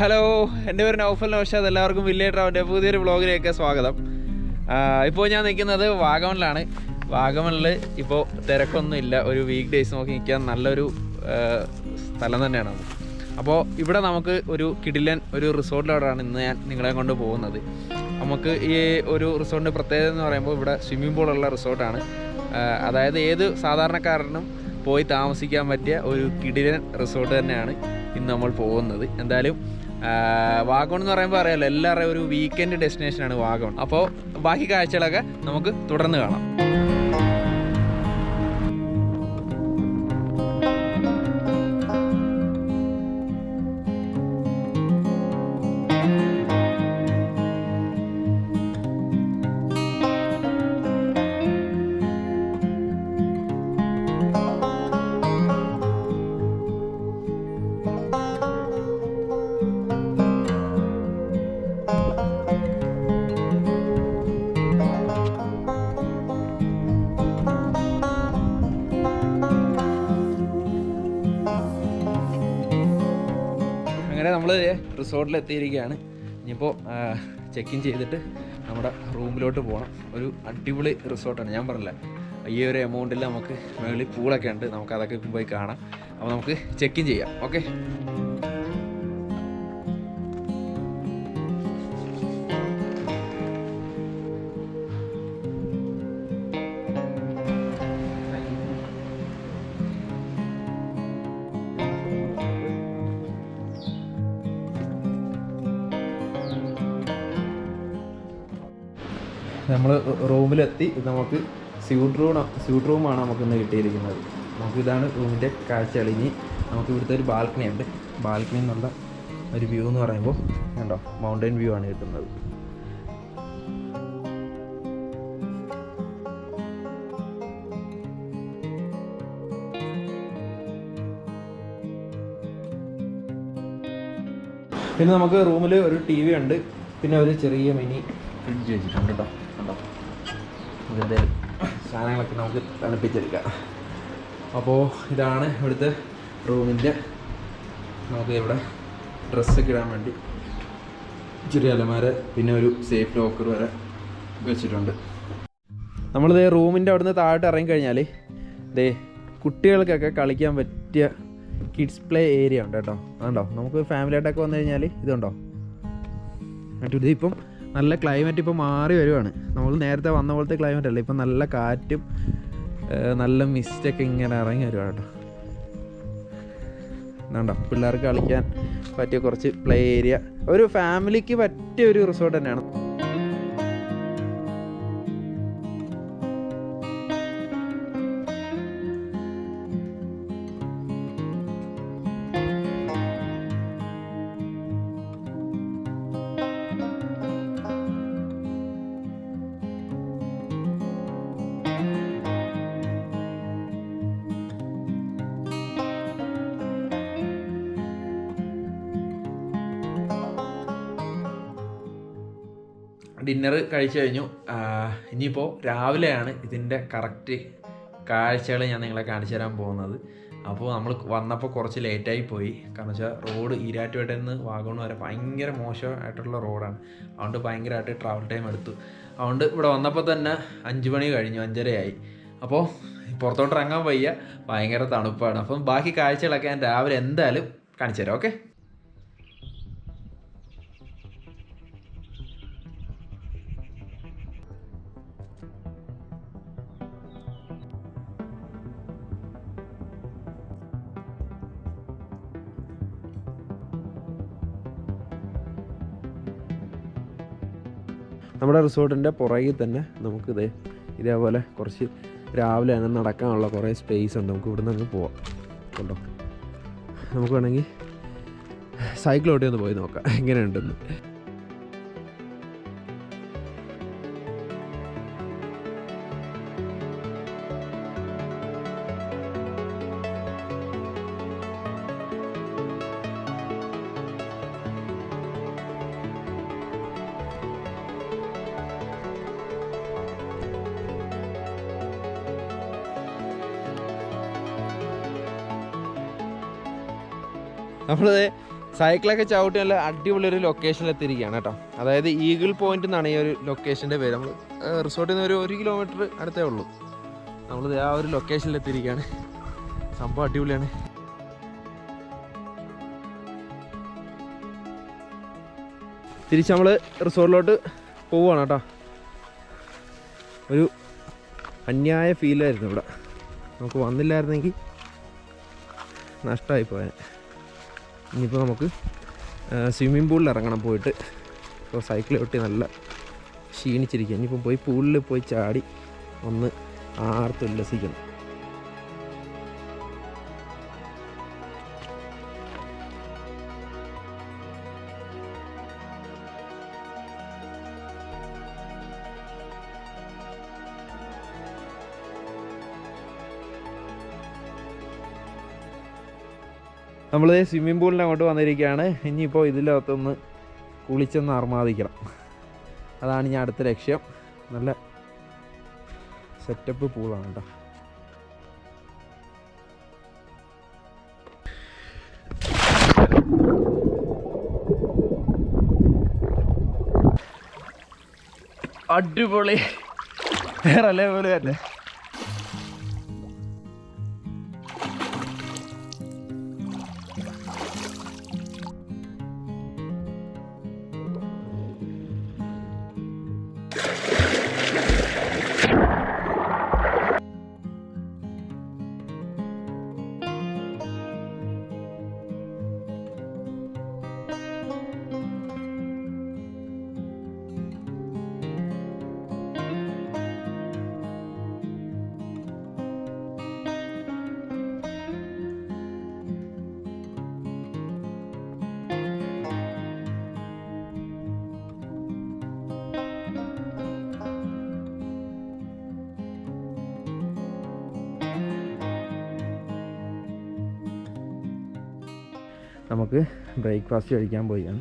Hello, എൻ്റെ പേര് നൗഫൽ നൗഷാദ്. എല്ലാവർക്കും വില്ലേജ് ട്രാവലിൻ്റെ പുതിയൊരു വ്ളോഗിലേക്ക് സ്വാഗതം. ഇപ്പോൾ ഞാൻ നിൽക്കുന്നത് വാഗമണിലാണ്. വാഗമണിൽ ഇപ്പോൾ തിരക്കൊന്നും ഇല്ല. ഒരു വീക്ക് ഡേയ്സ് നോക്കി നിൽക്കാൻ നല്ലൊരു സ്ഥലം തന്നെയാണ് നമുക്ക്. അപ്പോൾ ഇവിടെ നമുക്ക് ഒരു കിടിലൻ ഒരു റിസോർട്ടിലോടാണ് ഇന്ന് ഞാൻ നിങ്ങളെ കൊണ്ട് പോകുന്നത്. നമുക്ക് ഈ ഒരു റിസോർട്ടിൻ്റെ പ്രത്യേകത എന്ന് പറയുമ്പോൾ ഇവിടെ സ്വിമ്മിംഗ് പൂളുള്ള റിസോർട്ടാണ്. അതായത് ഏത് സാധാരണക്കാരനും പോയി താമസിക്കാൻ പറ്റിയ ഒരു കിടിലൻ റിസോർട്ട് തന്നെയാണ് ഇന്ന് നമ്മൾ പോകുന്നത്. എന്തായാലും വാഗമൺ എന്ന് പറയുമ്പോൾ അറിയാമല്ലോ, എല്ലാവരുടെയും ഒരു വീക്കെൻഡ് ഡെസ്റ്റിനേഷനാണ് വാഗമൺ. അപ്പോൾ ബാക്കി കാഴ്ചകളൊക്കെ നമുക്ക് തുടർന്ന് കാണാം. അങ്ങനെ നമ്മൾ റിസോർട്ടിൽ എത്തിയിരിക്കുകയാണ്. ഇനിയിപ്പോൾ ചെക്ക് ഇൻ ചെയ്തിട്ട് നമ്മുടെ റൂമിലോട്ട് പോകണം. ഒരു അടിപൊളി റിസോർട്ടാണ്. ഞാൻ പറഞ്ഞില്ല, ഈ ഒരു എമൗണ്ടിൽ നമുക്ക് മുകളിൽ പൂളൊക്കെ ഉണ്ട്. നമുക്ക് അതൊക്കെ പോയി കാണാം. അപ്പോൾ നമുക്ക് ചെക്ക് ഇൻ ചെയ്യാം. ഓക്കെ. നമ്മൾ റൂമിലെത്തി. നമുക്ക് സ്യൂട്ട് റൂമാണ് നമുക്കിന്ന് കിട്ടിയിരിക്കുന്നത്. നമുക്കിതാണ് റൂമിൻ്റെ കാഴ്ചകൾ. ഇനി നമുക്ക് ഇവിടുത്തെ ഒരു ബാൽക്കണി ഉണ്ട്. ബാൽക്കണി എന്നുള്ള ഒരു വ്യൂ എന്ന് പറയുമ്പോൾ കണ്ടോ, മൗണ്ടൻ വ്യൂ ആണ് കിട്ടുന്നത്. പിന്നെ നമുക്ക് റൂമിൽ ഒരു TV ഉണ്ട്. പിന്നെ ഒരു ചെറിയ മിനി ഫ്രിഡ്ജ് വെച്ചിട്ടുണ്ട് കേട്ടോ. കണ്ടോ, ഇതിൻ്റെ സാധനങ്ങളൊക്കെ നമുക്ക് തണുപ്പിച്ചെടുക്കാം. അപ്പോൾ ഇതാണ് ഇവിടുത്തെ റൂമിൻ്റെ. നമുക്ക് ഇവിടെ ഡ്രസ്സൊക്കെ ഇടാൻ വേണ്ടി ചെറിയ അലമാര, പിന്നെ ഒരു സേഫ് ലോക്കർ വരെ വെച്ചിട്ടുണ്ട്. നമ്മളിത് റൂമിൻ്റെ അവിടുന്ന് താഴോട്ട് ഇറങ്ങിക്കഴിഞ്ഞാൽ ദേ കുട്ടികൾക്കൊക്കെ കളിക്കാൻ പറ്റിയ കിഡ്സ് പ്ലേ ഏരിയ ഉണ്ട് കേട്ടോ. അതുണ്ടോ, നമുക്ക് ഫാമിലിയായിട്ടൊക്കെ വന്നു കഴിഞ്ഞാൽ ഇതുണ്ടോ. മറ്റേ ഇപ്പം നല്ല ക്ലൈമറ്റ് ഇപ്പം മാറി വരുവാണ്. നമ്മൾ നേരത്തെ വന്ന പോലത്തെ ക്ലൈമറ്റ് അല്ല. ഇപ്പം നല്ല കാറ്റും നല്ല മിസ്റ്റൊക്കെ ഇങ്ങനെ ഇറങ്ങി വരുവാണ് കേട്ടോ. എന്താണ്ടോ, പിള്ളേർക്ക് കളിക്കാൻ പറ്റിയ കുറച്ച് പ്ലേ ഏരിയ, ഒരു ഫാമിലിക്ക് പറ്റിയ ഒരു റിസോർട്ട് തന്നെയാണ്. ഡിന്നർ കഴിച്ചു കഴിഞ്ഞു. ഇനിയിപ്പോൾ രാവിലെയാണ് ഇതിൻ്റെ കറക്റ്റ് കാഴ്ചകൾ ഞാൻ നിങ്ങളെ കാണിച്ചു തരാൻ പോകുന്നത്. അപ്പോൾ നമ്മൾ വന്നപ്പോൾ കുറച്ച് ലേറ്റായി പോയി. കാരണം വെച്ചാൽ റോഡ് ഈരാറ്റുപേട്ടയിൽ നിന്ന് വാഗമൺ വരെ ഭയങ്കര മോശമായിട്ടുള്ള റോഡാണ്. അതുകൊണ്ട് ഭയങ്കരമായിട്ട് ട്രാവൽ ടൈം എടുത്തു. അതുകൊണ്ട് ഇവിടെ വന്നപ്പോൾ തന്നെ 5 മണി കഴിഞ്ഞു, 5:30 അപ്പോൾ പുറത്തോട്ട് ഇറങ്ങാൻ വയ്യ, ഭയങ്കര തണുപ്പാണ്. അപ്പം ബാക്കി കാഴ്ചകളൊക്കെ ഞാൻ രാവിലെ എന്തായാലും കാണിച്ചു തരാം. ഓക്കെ. നമ്മുടെ റിസോർട്ടിൻ്റെ പുറകിൽ തന്നെ നമുക്കിത് ഇതേപോലെ കുറച്ച് രാവിലെ തന്നെ നടക്കാനുള്ള കുറേ സ്പേസ് ഉണ്ട്. നമുക്ക് ഇവിടെ നിന്ന് അങ്ങ് പോവാം. കണ്ടോ, നമുക്ക് വേണമെങ്കിൽ സൈക്കിളോട്ടി ഒന്ന് പോയി നോക്കാം എങ്ങനെയുണ്ടെന്ന്. നമ്മൾ സൈക്കിളൊക്കെ ചവിട്ടി നല്ല അടിപൊളി ഒരു ലൊക്കേഷനിൽ എത്തിയിരിക്കുകയാണ് കേട്ടോ. അതായത് ഈഗിൾ പോയിന്റ് എന്നാണ് ഈ ഒരു ലൊക്കേഷൻ്റെ പേര്. നമ്മൾ റിസോർട്ടിൽ നിന്ന് ഒരു 1 കിലോമീറ്റർ അടുത്തേ ഉള്ളൂ. നമ്മൾ ആ ഒരു ലൊക്കേഷനിൽ എത്തിയിരിക്കുകയാണ്. സംഭവം അടിപൊളിയാണ്. തിരിച്ച് നമ്മൾ റിസോർട്ടിലോട്ട് പോവുകയാണ് കേട്ടോ. ഒരു അന്യായ ഫീലായിരുന്നു ഇവിടെ. നമുക്ക് വന്നില്ലായിരുന്നെങ്കിൽ നഷ്ടമായി പോയാൽ. ഇനിയിപ്പോൾ നമുക്ക് സ്വിമ്മിംഗ് പൂളിൽ ഇറങ്ങണം പോയിട്ട്. ഇപ്പോൾ സൈക്കിൾ ഒട്ടി നല്ല ക്ഷീണിച്ചിരിക്കുക. ഇനിയിപ്പോൾ പോയി പൂളിൽ പോയി ചാടി ഒന്ന് ആർത്തുല്ലസിക്കണം. നമ്മൾ സ്വിമ്മിംഗ് പൂളിൻ്റെ അങ്ങോട്ട് വന്നിരിക്കുകയാണ്. ഇനിയിപ്പോൾ ഇതിലകത്തൊന്ന് കുളിച്ചൊന്ന് ആർമാദിക്കണം. അതാണ് ഞാൻ അടുത്ത ലക്ഷ്യം. നല്ല സെറ്റപ്പ് പൂളാണ് കേട്ടോ. അടിപൊളി, വേറെ ലെവല് തന്നെ. നമുക്ക് ബ്രേക്ക്ഫാസ്റ്റ് കഴിക്കാൻ പോയാണ്.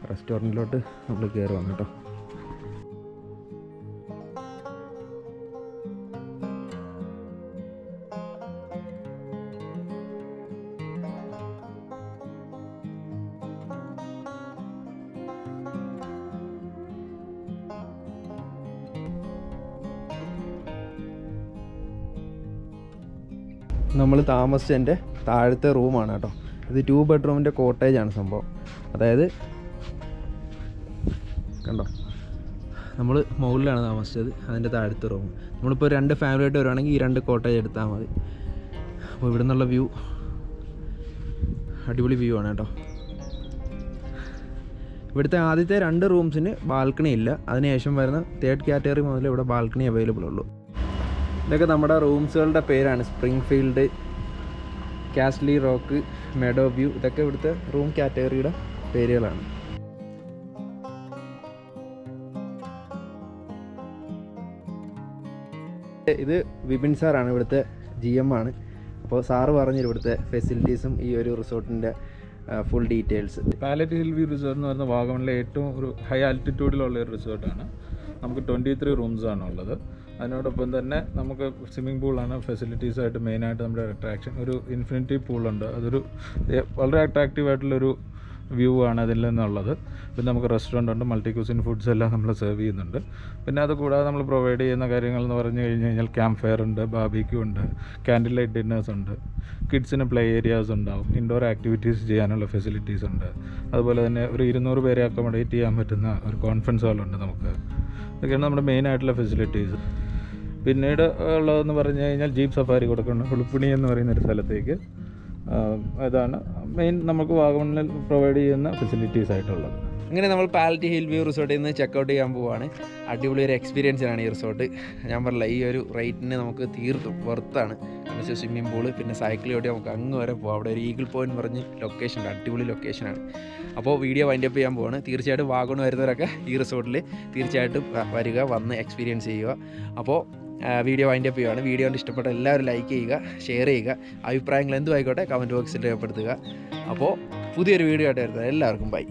റെസ്റ്റോറൻറ്റിലോട്ട് നമ്മൾ കയറുവാണ് കേട്ടോ. നമ്മൾ താമസിച്ചതിൻ്റെ താഴത്തെ റൂമാണ് കേട്ടോ. ഇത് 2 ബെഡ്റൂമിൻ്റെ കോട്ടേജാണ് സംഭവം. അതായത് കണ്ടോ, നമ്മൾ മുകളിലാണ് താമസിച്ചത്. അതിൻ്റെ താഴത്തെ റൂം. നമ്മളിപ്പോൾ 2 ഫാമിലിയായിട്ട് വരുവാണെങ്കിൽ ഈ 2 കോട്ടേജ് എടുത്താൽ മതി. അപ്പോൾ ഇവിടെ നിന്നുള്ള വ്യൂ അടിപൊളി വ്യൂ ആണ് കേട്ടോ. ഇവിടുത്തെ ആദ്യത്തെ 2 റൂംസിന് ബാൽക്കണി ഇല്ല. അതിനുശേഷം വരുന്ന 3rd കാറ്റഗറി മുതൽ ഇവിടെ ബാൽക്കണി അവൈലബിൾ ഉള്ളൂ. ഇതൊക്കെ നമ്മുടെ റൂംസുകളുടെ പേരാണ്. Springfield, Castle Rock, Meadow View, ഇതൊക്കെ ഇവിടുത്തെ റൂം കാറ്റഗറിയുടെ പേരുകളാണ്. ഇത് വിപിൻ സാറാണ്, ഇവിടുത്തെ GM ആണ്. അപ്പോൾ സാറ് പറഞ്ഞു ഇവിടുത്തെ ഫെസിലിറ്റീസും ഈ ഒരു റിസോർട്ടിൻ്റെ full details. Palette Hill View resort എന്ന് പറയുന്നത് വാഗമണിലെ ഏറ്റവും ഒരു ഹൈ ആൾട്ടിറ്റ്യൂഡിലുള്ള ഒരു റിസോർട്ടാണ്. നമുക്ക് 23 റൂംസാണ് ഉള്ളത്. അതിനോടൊപ്പം തന്നെ നമുക്ക് സ്വിമ്മിംഗ് പൂളാണ് ഫെസിലിറ്റീസായിട്ട് മെയിനായിട്ട് നമ്മുടെ അട്രാക്ഷൻ. ഒരു ഇൻഫിനിറ്റി പൂളുണ്ട്. അതൊരു വളരെ അട്രാക്റ്റീവായിട്ടുള്ളൊരു വ്യൂ ആണ് അതിൽ നിന്നുള്ളത്. പിന്നെ നമുക്ക് റെസ്റ്റോറൻ്റ് ഉണ്ട്, മൾട്ടി ക്യൂസിൻ ഫുഡ്സ് എല്ലാം നമ്മൾ സെർവ് ചെയ്യുന്നുണ്ട്. പിന്നെ അത് കൂടാതെ നമ്മൾ പ്രൊവൈഡ് ചെയ്യുന്ന കാര്യങ്ങൾ എന്ന് പറഞ്ഞു കഴിഞ്ഞാൽ ക്യാമ്പ് ഫയർ ഉണ്ട്, ബാർബിക്യൂ ഉണ്ട്, കാൻഡിൽ ലൈറ്റ് ഡിന്നേഴ്സ് ഉണ്ട്, കിഡ്സിന് പ്ലേ ഏരിയാസ് ഉണ്ടാവും, ഇൻഡോർ ആക്ടിവിറ്റീസ് ചെയ്യാനുള്ള ഫെസിലിറ്റീസ് ഉണ്ട്. അതുപോലെ തന്നെ ഒരു 200 പേരെ അക്കോമഡേറ്റ് ചെയ്യാൻ പറ്റുന്ന ഒരു കോൺഫറൻസ് ഹാളുണ്ട് നമുക്ക്. ഇതൊക്കെയാണ് നമ്മുടെ മെയിനായിട്ടുള്ള ഫെസിലിറ്റീസ്. പിന്നീട് ഉള്ളതെന്ന് പറഞ്ഞു കഴിഞ്ഞാൽ ജീപ്പ് സഫാരി കൊടുക്കണം ഉളുപ്പിണി എന്ന് പറയുന്നൊരു സ്ഥലത്തേക്ക്. അതാണ് മെയിൻ നമുക്ക് വാഗമണിൽ പ്രൊവൈഡ് ചെയ്യുന്ന ഫെസിലിറ്റീസ് ആയിട്ടുള്ളത്. അങ്ങനെ നമ്മൾ പാലറ്റി ഹിൽ വ്യൂ റിസോർട്ടിൽ നിന്ന് ചെക്കൗട്ട് ചെയ്യാൻ പോവുകയാണ്. അടിപൊളി ഒരു എക്സ്പീരിയൻസാണ് ഈ റിസോർട്ട്. ഞാൻ പറഞ്ഞില്ല, ഈ ഒരു റേറ്റിന് നമുക്ക് തീർത്തും വെർത്താണ്. എന്ന് വെച്ചാൽ സ്വിമ്മിംഗ് പൂള്, പിന്നെ സൈക്കിൾ ഓടി നമുക്ക് അങ്ങ് വരെ പോകാം. അവിടെ ഒരു ഈഗിൾ പോയിന്റ് പറഞ്ഞ് ലൊക്കേഷനുണ്ട്, അടിപൊളി ലൊക്കേഷനാണ്. അപ്പോൾ വീഡിയോ വൈൻഡപ്പ് ചെയ്യാൻ പോവാണ്. തീർച്ചയായിട്ടും വാഗമൺ വരുന്നവരൊക്കെ ഈ റിസോർട്ടിൽ തീർച്ചയായിട്ടും വരിക, വന്ന് എക്സ്പീരിയൻസ് ചെയ്യുക. അപ്പോൾ വീഡിയോ വൈൻഡപ്പ് ചെയ്യുകയാണ്. വീഡിയോ കൊണ്ട് ഇഷ്ടപ്പെട്ട എല്ലാവരും ലൈക്ക് ചെയ്യുക, ഷെയർ ചെയ്യുക, അഭിപ്രായങ്ങൾ എന്തും ആയിക്കോട്ടെ കമൻറ്റ് ബോക്സിൽ രേഖപ്പെടുത്തുക. അപ്പോൾ പുതിയൊരു വീഡിയോ ആയിട്ട് വരുന്നത് എല്ലാവർക്കും ബൈ.